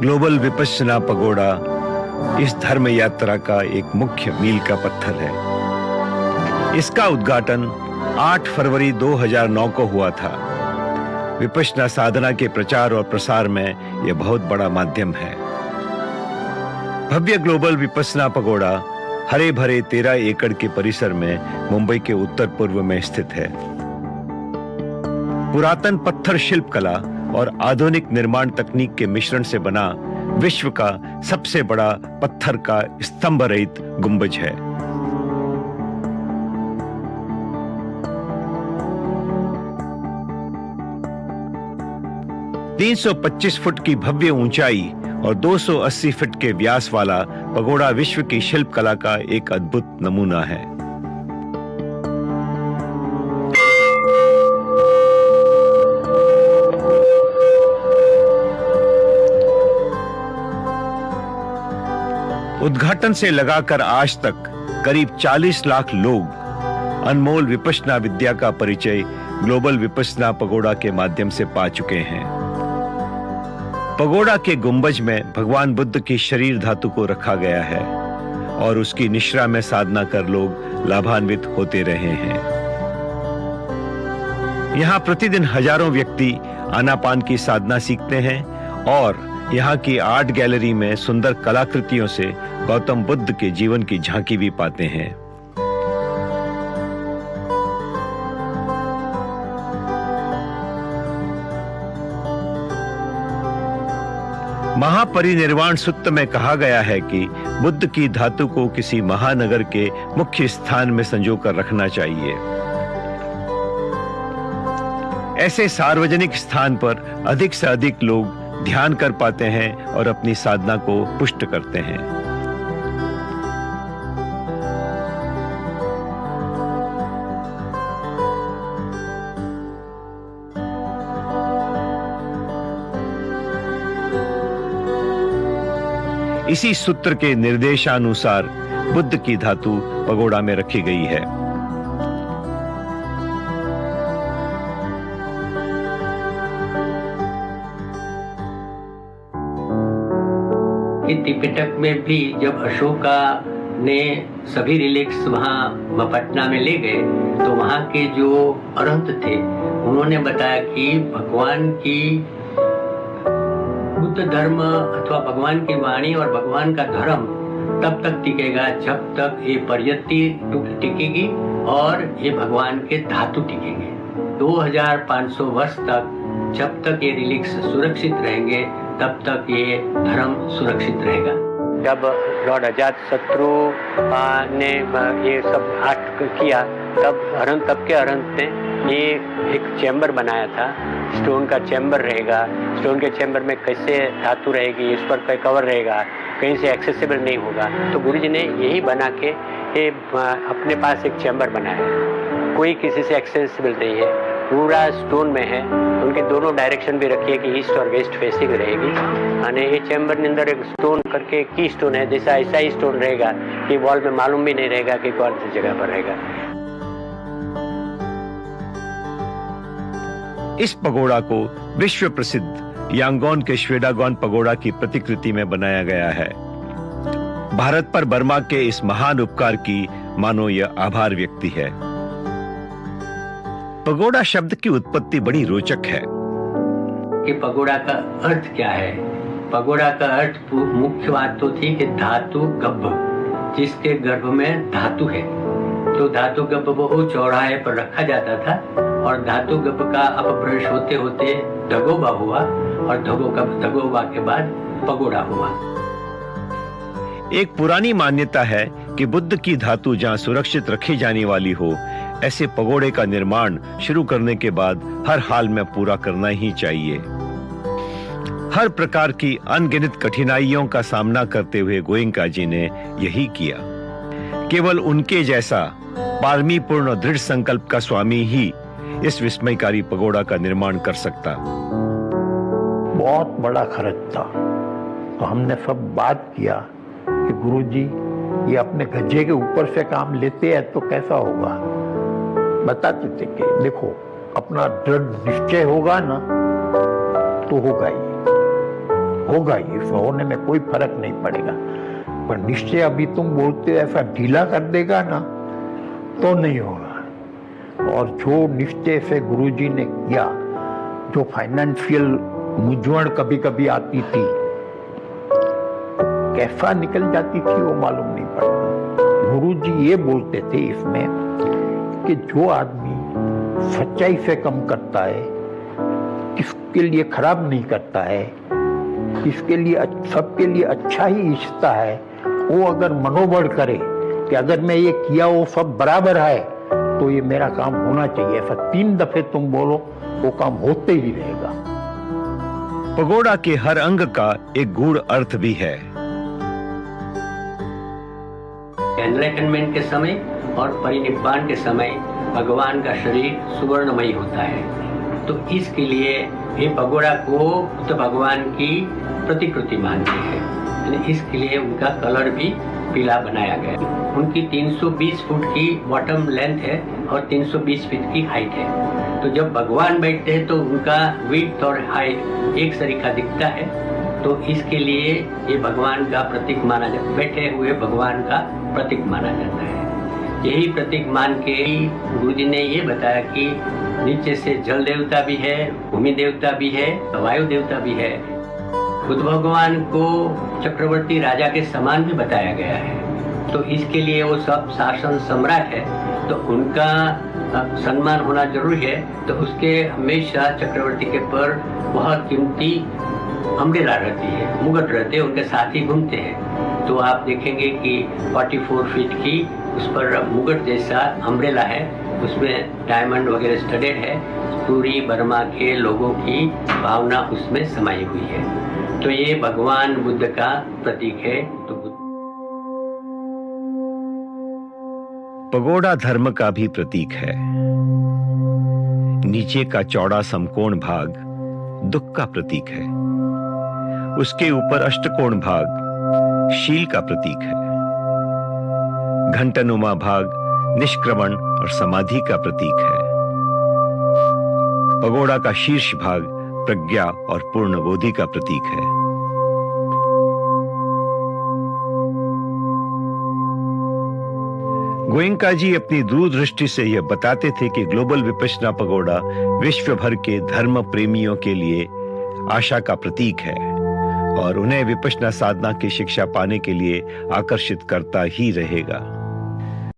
Global Vipassana pagoda इस धर्म यात्रा का एक मुख्य मील का पत्थर है। इसका उद्घाटन 8 फरवरी 2009 को हुआ था। विपश्यना साधना के प्रचार और प्रसार में यह बहुत बड़ा माध्यम है। भव्य ग्लोबल विपश्यना पगोड़ा हरे भरे 13 एकड़ के परिसर में मुंबई के उत्तर पूर्व में स्थित है। पुरातन पत्थर शिल्प कला और आधुनिक निर्माण तकनीक के मिश्रण से बना विश्व का सबसे बड़ा पत्थर का स्तंभ रहित गुंबज है। ,325 फुट की भव्य ऊंचाई और 280 फीट के व्यास वाला पगोड़ा विश्व की शिल्प कला का एक अद्भुत नमूना है। उद्घाटन से लगाकर आज तक करीब 40 लाख लोग अनमोल विपश्यना विद्या का परिचय ग्लोबल विपश्यना पगोड़ा के माध्यम से पा चुके हैं। पगोड़ा के गुंबज में भगवान बुद्ध की शरीर धातु को रखा गया है और उसकी निश्रा में साधना कर लोग लाभान्वित होते रहे हैं। यहाँ प्रतिदिन हजारों व्यक्ति आनापान की साधना सीखते हैं और यहाँ की आर्ट गैलरी में सुंदर कलाकृतियों से गौतम बुद्ध के जीवन की झांकी भी पाते हैं। महापरिनिर्वाण सूत्र में कहा गया है कि बुद्ध की धातु को किसी महानगर के मुख्य स्थान में संजोकर रखना चाहिए। ऐसे सार्वजनिक स्थान पर अधिक से अधिक लोग ध्यान कर पाते हैं और अपनी साधना को पुष्ट करते हैं। इसी सूत्र के निर्देशानुसार बुद्ध की धातु पगोड़ा में रखी गई है। त्रिपिटक में भी जब अशोका ने सभी रिलिक्स वहां पटना में ले गए तो वहां के जो अरहंत थे उन्होंने बताया कि भगवान की बुद्ध धर्म अथवा भगवान की वाणी और भगवान का धर्म तब तक टिकेगा जब तक ये परियति टिकेगी और ये भगवान के धातु टिकेंगे। 2500 वर्ष तक जब तक ये रिलिक्स सुरक्षित रहेंगे तब तक ये धर्म सुरक्षित रहेगा। जब लॉर्ड अजातशत्रु ने ये सब आर्ट किया तब के अरहंत ने ये एक चैम्बर बनाया था। स्टोन का चैम्बर रहेगा, स्टोन के चैम्बर में कैसे धातु रहेगी, इस पर कोई कवर रहेगा, कहीं से एक्सेसिबल नहीं होगा। तो गुरुजी ने यही बना के ये अपने पास एक चैम्बर बनाया है। कोई किसी से एक्सेसिबल नहीं है, पूरा स्टोन में है। उनके दोनों डायरेक्शन भी रखी है कि ईस्ट और वेस्ट फेसिंग रहेगी। और ये चैम्बर के अंदर एक स्टोन करके की स्टोन है, जैसा ऐसा ही स्टोन रहेगा कि वॉल में मालूम भी नहीं रहेगा कि कौन सी जगह पर रहेगा। इस पगोड़ा को विश्व प्रसिद्ध यांगोन के श्वेडागोन पगोड़ा की प्रतिकृति में बनाया गया है। भारत पर बर्मा के इस महान उपकार की मानो यह आभार व्यक्ति है। पगोड़ा शब्द की उत्पत्ति बड़ी रोचक है। कि पगोड़ा का अर्थ क्या है? पगोड़ा का अर्थ मुख्य बात तो थी कि धातु गब्ब, जिसके गर्भ में धातु है, तो धातु गब्ब वो चौराहे पर रखा जाता था और धातु गब्ब का अपभ्रंश होते होते दगोबा हुआ और दगोबा के बाद पगोड़ा हुआ। एक पुरानी मान्यता है कि बुद्ध की धातु जहां सुरक्षित रखी जाने वाली हो, ऐसे पगोड़े का निर्माण शुरू करने के बाद हर हाल में पूरा करना ही चाहिए। हर प्रकार की अनगिनत कठिनाइयों का सामना करते हुए गोयंका जी ने यही किया। केवल उनके जैसा पारमीपूर्ण और दृढ़ संकल्प का स्वामी ही इस विस्मयकारी पगोड़ा का निर्माण कर सकता। बहुत बड़ा खर्च था, तो हमने सब बात किया कि गुरुजी ये अपने गज्जे के ऊपर से काम लेते हैं तो कैसा होगा। बताते थे कि देखो अपना दृढ़ निश्चय होगा ना तो होगा ही। होगा, ये होने में कोई फर्क नहीं पड़ेगा। पर निश्चय अभी तुम बोलते हो ऐसा ढीला कर देगा ना, तो नहीं होगा। और जो निश्चय से गुरुजी ने किया, जो फाइनेंशियल मूंझवण कभी कभी आती थी, कैसा निकल जाती थी वो मालूम नहीं पड़ता। गुरुजी ये बोलते थे इसमें कि जो आदमी सच्चाई से कम करता है, किसके लिए खराब नहीं करता है, इसके लिए सबके लिए अच्छा ही इच्छता है, वो अगर मनोबल करे कि अगर मैं ये किया वो सब बराबर है तो ये मेरा काम होना चाहिए, ऐसा 3 दफे तुम बोलो, वो काम होते ही रहेगा। पगोड़ा के हर अंग का एक गूढ़ अर्थ भी है। एनलाइटनमेंट के समय और परिनिब्बाण के समय भगवान का शरीर सुवर्णमयी होता है, तो इसके लिए ये पगोड़ा को तो भगवान की प्रतिकृति मानते हैं, यानी इसके लिए उनका कलर भी पीला बनाया गया। उनकी 320 फुट की बॉटम लेंथ है और 320 फीट की हाइट है। तो जब भगवान बैठते हैं तो उनका विड्थ और हाइट एक सरीखा दिखता है, तो इसके लिए ये भगवान का प्रतीक माना जाता है, बैठे हुए भगवान का प्रतीक माना जाता है। यही प्रतीक मान के गुरुजी ने ये बताया कि नीचे से जल देवता भी है, भूमि देवता भी है, वायु देवता भी है। बुद्ध भगवान को चक्रवर्ती राजा के समान भी बताया गया है, तो इसके लिए वो सब शासन सम्राट है, तो उनका सम्मान होना जरूरी है। तो उसके हमेशा चक्रवर्ती के पर बहुत कीमती अम्ब्रेला रहती है, मुगट रहते हैं, उनके साथ ही घूमते हैं। तो आप देखेंगे कि 44 फीट की उस पर मुगट जैसा अम्ब्रेला है, उसमें डायमंड वगैरह स्टडेड है। पूरी बर्मा के लोगों की भावना उसमें समाई हुई है, तो ये भगवान बुद्ध का प्रतीक है। तो पगोड़ा धर्म का भी प्रतीक है। नीचे का चौड़ा समकोण भाग दुख का प्रतीक है, उसके ऊपर अष्टकोण भाग शील का प्रतीक है, घंटनुमा भाग निष्क्रमण और समाधि का प्रतीक है। पगोड़ा का शीर्ष भाग प्रज्ञा और पूर्ण बोधि का प्रतीक है। गोयंका जी अपनी दूरदृष्टि से यह बताते थे कि ग्लोबल विपश्यना पगोड़ा विश्व भर के धर्म प्रेमियों के लिए आशा का प्रतीक है और उन्हें विपश्यना साधना की शिक्षा पाने के लिए आकर्षित करता ही रहेगा।